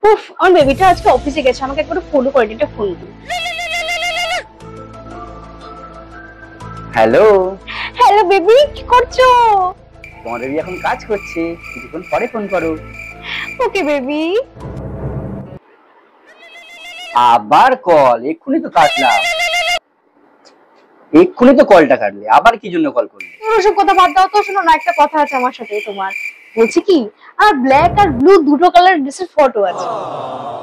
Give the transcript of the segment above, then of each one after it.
উফ, আমার বেবিটা আজকে অফিসে গেছে, আমাকে একবার ফলো করে দিতে, ফোন দিই। হ্যালো। হ্যালো বেবি, কি করছো? তোমার বেবি এখন কাজ করছে, কিছুক্ষণ পরে ফোন করো। Okay baby. আবার কল? এক্ষুনি তো কাটলাম, এক্ষুনি তো কলটা কাটলে, আবার কি জন্য কল করলে? ওসব কথা বাদ দাও তো, শোনো না, একটা কথা আছে আমার সাথে তোমার। বলছি কি, আর ব্ল্যাক আর ব্লু দুটো কালার ড্রেসের ফটো আছে।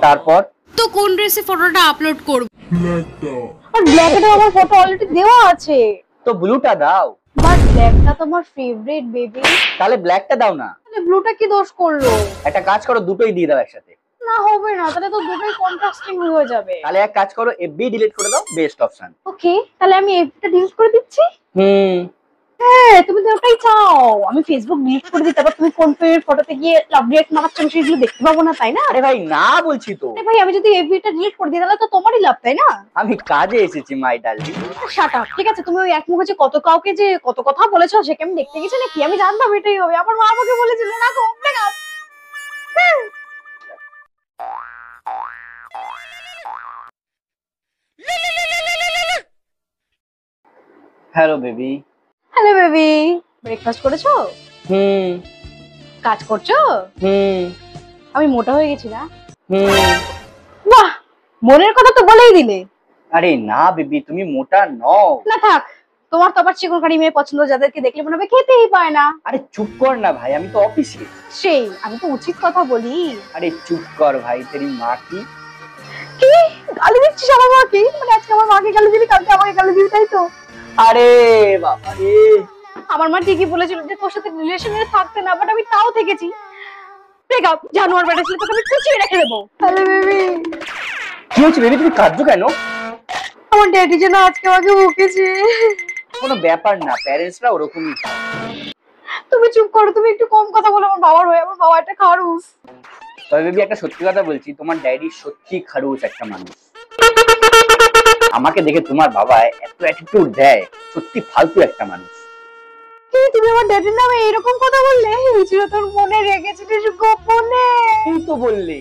তারপর? তো কোন ড্রেসে ফটোটা আপলোড করব? আর ব্ল্যাকেটা আমার ফটো অলরেডি দেওয়া আছে। তো ব্লুটা দাও। বাট ব্ল্যাকটা তোমার ফেভারিট বেবি। তাহলে ব্ল্যাকটা দাও না। তাহলে ব্লুটা কি দোষ করলো? একটা কাজ করো, দুটোই দিয়ে দাও একসাথে। না হবে না, তাহলে তো দুটোই কন্ট্রাস্টিং হয়ে যাবে। তাহলে এক কাজ করো, এফবি ডিলিট করে দাও, বেস্ট অপশন। ওকে, তাহলে আমি এফবিটা ডিলিট করে দিচ্ছি। হুম। হ্যাঁ, তুমি তো ওটাই চাও। আমি ফেসবুক ডিলিট করে দিই, তারপর তুমি কোন ফটোতে গিয়ে লাভ রিঅ্যাক্ট মারাচ্ছ, আমি সেগুলো দেখতে পাবো না, তাই না? আরে ভাই না বলছি তো। আরে ভাই, আমি যদি এফবিটা ডিলিট করে দিই তাহলে তো তোমারই লাভ, তাই না? আমি কাজে এসেছি মাই ডার্লিং। Shut up. ঠিক আছে, তুমি ওই এক মুখে যে কত কাউকে যে কত কথা বলেছো, সেটা আমি দেখতে গেছি নাকি? আমি জানতাম এটাই হবে। আমার মা আমাকে বলেছিল না গো, breakup. Hello baby. Hello baby, breakfast করেছো? হুম। কাজ করছো? হুম। আমি মোটা হয়ে গেছি না? হুম। বাহ, মনের কথা তো বলেই দিলে। আরে না বেবি, তুমি মোটা নও। না থাক, তোমার তো আবার চিকনকারি মেয়ে পছন্দ, যাদেরকে দেখলে মনে হবে খেতেই পায় না। আরে চুপ কর না ভাই, আমি তো অফিসে। সেই, আমি তো উচিত কথা বলি। আরে চুপ কর ভাই, তেরি মা কি? কি গালি দিচ্ছিস আমার মাকে? মানে আজকে আমার মাকে গালি দিবি, কালকে আমাকে গালি দিবি, তাই তো? আরে বাবা রে। আমার মা ঠিকই বলেছিল যে তোর সাথে রিলেশনে থাকতে না, বাট আমি তাও থেকেছি। ব্রেকআপ, জানোয়ার বেটা ছিল, তোকে আমি কুচিয়ে রেখে দেবো। Hello baby. কি হচ্ছে বেবি, তুমি কাঁদছো কেন? আমার ড্যাডি যেন আজকে আমাকে বকেছে। কোনো ব্যাপার না, প্যারেন্টসরা ওরকমই হয়। তুমি চুপ করো, তুমি একটু কম কথা বলো আমার বাবার হয়ে। আমার বাবা একটা খারুস। তবে বেবি একটা সত্যি কথা বলছি, তোমার ড্যাডি সত্যি খারুস একটা মানুষ। আমাকে দেখে তোমার বাবা এত অ্যাটিটিউড দেয়, সত্যি ফালতু একটা মানুষ। কি, তুমি আমার ড্যাডির নামে এরকম কথা বললে? এই ছিল তোর মনে রেখেছিলিস গোপনে। এই তো বললে।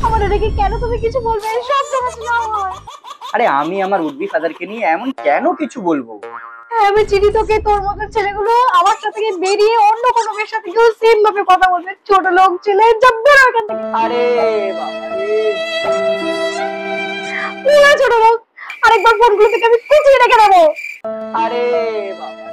আমার ড্যাডিকে কেন তুমি কিছু বলবে? এই সব জানাশোনা আমার। আরে আমি আমার উডবি ফাদারকে নিয়ে এমন কেন কিছু বলবো? হ্যাঁ, আমি চিনি তোকে। তোর মতো ছেলেগুলো আমার সাথে থেকে বেরিয়ে অন্য কোনো মেয়ের সাথে কেউ সেম ভাবে কথা বলবে। ছোট লোক ছেলে, যাব বেরো এখান থেকে। আরে বাবা রে। পুরো ছোট লোক। আরেকবার ফোনগুলো থেকে আমি কুচিয়ে রেখে দেবো। আরে বাবা